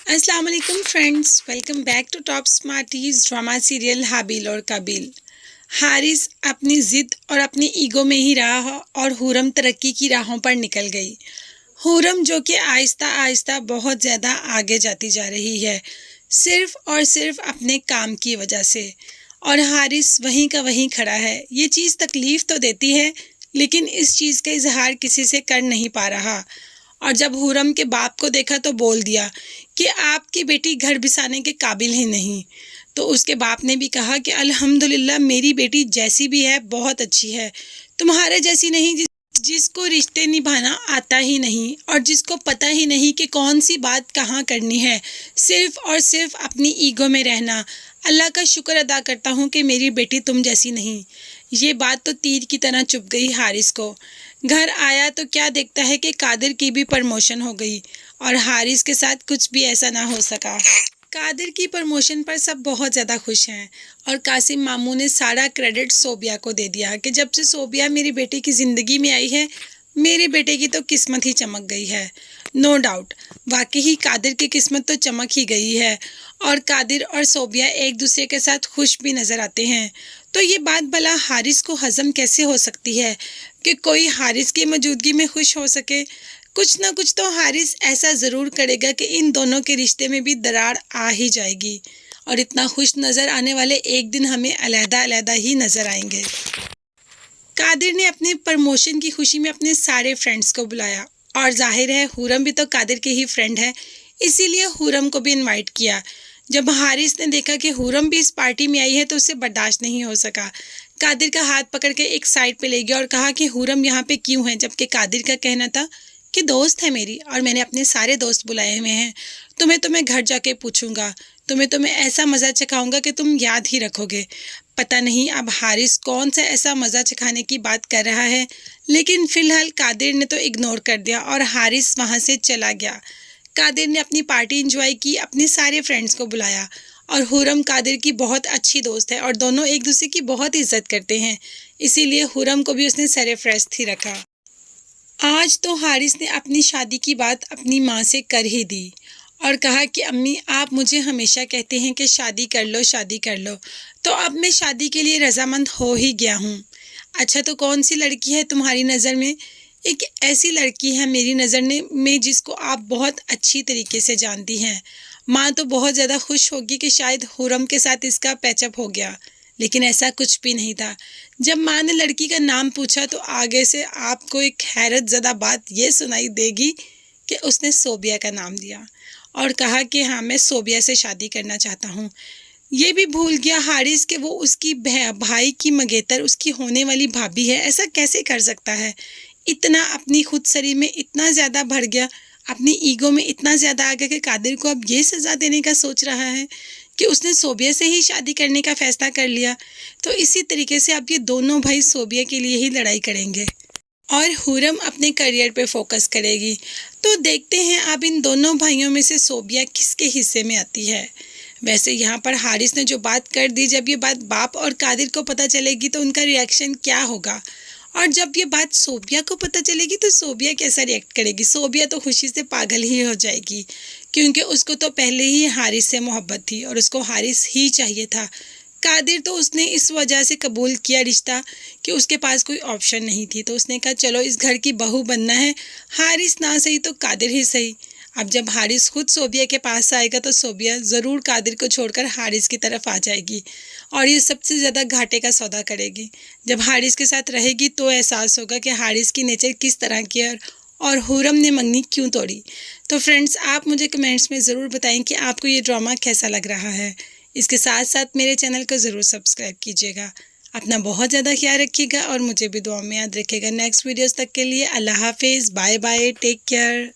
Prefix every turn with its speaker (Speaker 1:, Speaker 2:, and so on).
Speaker 1: अस्सलाम वालेकुम friends, welcome back to top smarties drama serial Habil और काबिल। हारिस अपनी ज़िद और अपनी ईगो में ही रहा और हुरम तरक्की की राहों पर निकल गई। हुरम जो कि आहिस्ता आहिस्ता बहुत ज़्यादा आगे जाती जा रही है, सिर्फ और सिर्फ अपने काम की वजह से। और हारिस वहीं का वहीं खड़ा है। ये चीज़ तकलीफ़ तो देती है, लेकिन इस चीज़ का इजहार किसी से कर नहीं पा रहा। और जब हुरम के बाप को देखा तो बोल दिया कि आपकी बेटी घर बिसाने के काबिल ही नहीं। तो उसके बाप ने भी कहा कि अल्हम्दुलिल्लाह, मेरी बेटी जैसी भी है बहुत अच्छी है, तुम्हारे जैसी नहीं जिसको रिश्ते निभाना आता ही नहीं और जिसको पता ही नहीं कि कौन सी बात कहाँ करनी है, सिर्फ और सिर्फ अपनी ईगो में रहना। अल्लाह का शुक्र अदा करता हूँ कि मेरी बेटी तुम जैसी नहीं। ये बात तो तीर की तरह चुभ गई हारिस को। घर आया तो क्या देखता है कि कादिर की भी प्रमोशन हो गई और हारिस के साथ कुछ भी ऐसा ना हो सका। कादिर की प्रमोशन पर सब बहुत ज़्यादा खुश हैं और कासिम मामू ने सारा क्रेडिट सोबिया को दे दिया कि जब से सोबिया मेरी बेटी की ज़िंदगी में आई है, मेरे बेटे की तो किस्मत ही चमक गई है। नो डाउट, वाकई ही कादिर की किस्मत तो चमक ही गई है और कादिर और सोबिया एक दूसरे के साथ खुश भी नज़र आते हैं। तो ये बात भला हारिस को हज़म कैसे हो सकती है कि कोई हारिस की मौजूदगी में खुश हो सके। कुछ ना कुछ तो हारिस ऐसा ज़रूर करेगा कि इन दोनों के रिश्ते में भी दरार आ ही जाएगी और इतना खुश नज़र आने वाले एक दिन हमें अलहदा अलहदा ही नज़र आएंगे। कादिर ने अपने प्रमोशन की खुशी में अपने सारे फ्रेंड्स को बुलाया और जाहिर है हुरम भी तो कादिर के ही फ्रेंड है, इसीलिए हुरम को भी इनवाइट किया। जब हारिस ने देखा कि हुरम भी इस पार्टी में आई है तो उसे बर्दाश्त नहीं हो सका। कादिर का हाथ पकड़ के एक साइड पे ले गया और कहा कि हुरम यहाँ पे क्यों है, जबकि कादिर का कहना था कि दोस्त है मेरी और मैंने अपने सारे दोस्त बुलाए हुए हैं। तुम्हें घर जाके पूछूंगा, तुम्हें ऐसा मज़ा चखाऊंगा कि तुम याद ही रखोगे। पता नहीं अब हारिस कौन सा ऐसा मज़ा चखाने की बात कर रहा है, लेकिन फ़िलहाल कादिर ने तो इग्नोर कर दिया और हारिस वहाँ से चला गया। कादिर ने अपनी पार्टी इंजॉय की, अपने सारे फ्रेंड्स को बुलाया और हुरम कादिर की बहुत अच्छी दोस्त है और दोनों एक दूसरे की बहुत इज्जत करते हैं, इसीलिए हुरम को भी उसने सरफरास्त ही रखा। आज तो हारिस ने अपनी शादी की बात अपनी माँ से कर ही दी और कहा कि अम्मी, आप मुझे हमेशा कहते हैं कि शादी कर लो शादी कर लो, तो अब मैं शादी के लिए रजामंद हो ही गया हूँ। अच्छा, तो कौन सी लड़की है तुम्हारी नज़र में? एक ऐसी लड़की है मेरी नज़र में जिसको आप बहुत अच्छी तरीके से जानती हैं। माँ तो बहुत ज़्यादा खुश होगी कि शायद हुरम के साथ इसका पैचअप हो गया, लेकिन ऐसा कुछ भी नहीं था। जब माँ ने लड़की का नाम पूछा तो आगे से आपको एक हैरत ज़दा बात ये सुनाई देगी कि उसने सोबिया का नाम दिया और कहा कि हाँ, मैं सोबिया से शादी करना चाहता हूँ। ये भी भूल गया हारिस कि वो उसकी भाई की मंगेतर, उसकी होने वाली भाभी है। ऐसा कैसे कर सकता है? इतना अपनी खुदसरी में इतना ज़्यादा भर गया, अपनी ईगो में इतना ज़्यादा आ गया कि कादिर को अब ये सज़ा देने का सोच रहा है कि उसने सोबिया से ही शादी करने का फ़ैसला कर लिया। तो इसी तरीके से अब ये दोनों भाई सोबिया के लिए ही लड़ाई करेंगे और हुरम अपने करियर पे फोकस करेगी। तो देखते हैं अब इन दोनों भाइयों में से सोबिया किसके हिस्से में आती है। वैसे यहाँ पर हारिस ने जो बात कर दी, जब ये बात बाप और कादिर को पता चलेगी तो उनका रिएक्शन क्या होगा, और जब ये बात सोबिया को पता चलेगी तो सोबिया कैसा रिएक्ट करेगी। सोबिया तो खुशी से पागल ही हो जाएगी, क्योंकि उसको तो पहले ही हारिस से मोहब्बत थी और उसको हारिस ही चाहिए था। कादिर तो उसने इस वजह से कबूल किया रिश्ता कि उसके पास कोई ऑप्शन नहीं थी, तो उसने कहा चलो इस घर की बहू बनना है, हारिस ना सही तो कादिर ही सही। अब जब हारिस खुद सोबिया के पास आएगा तो सोबिया ज़रूर कादिर को छोड़कर हारिस की तरफ आ जाएगी और ये सबसे ज़्यादा घाटे का सौदा करेगी। जब हारिस के साथ रहेगी तो एहसास होगा कि हारिस की नेचर किस तरह की है और हुरम ने मंगनी क्यों तोड़ी। तो फ्रेंड्स, आप मुझे कमेंट्स में ज़रूर बताएं कि आपको ये ड्रामा कैसा लग रहा है। इसके साथ साथ मेरे चैनल को ज़रूर सब्सक्राइब कीजिएगा। अपना बहुत ज़्यादा ख्याल रखिएगा और मुझे भी दुआ में याद रखिएगा। नेक्स्ट वीडियोज़ तक के लिए अल्लाह हाफिज़, बाय बाय, टेक केयर।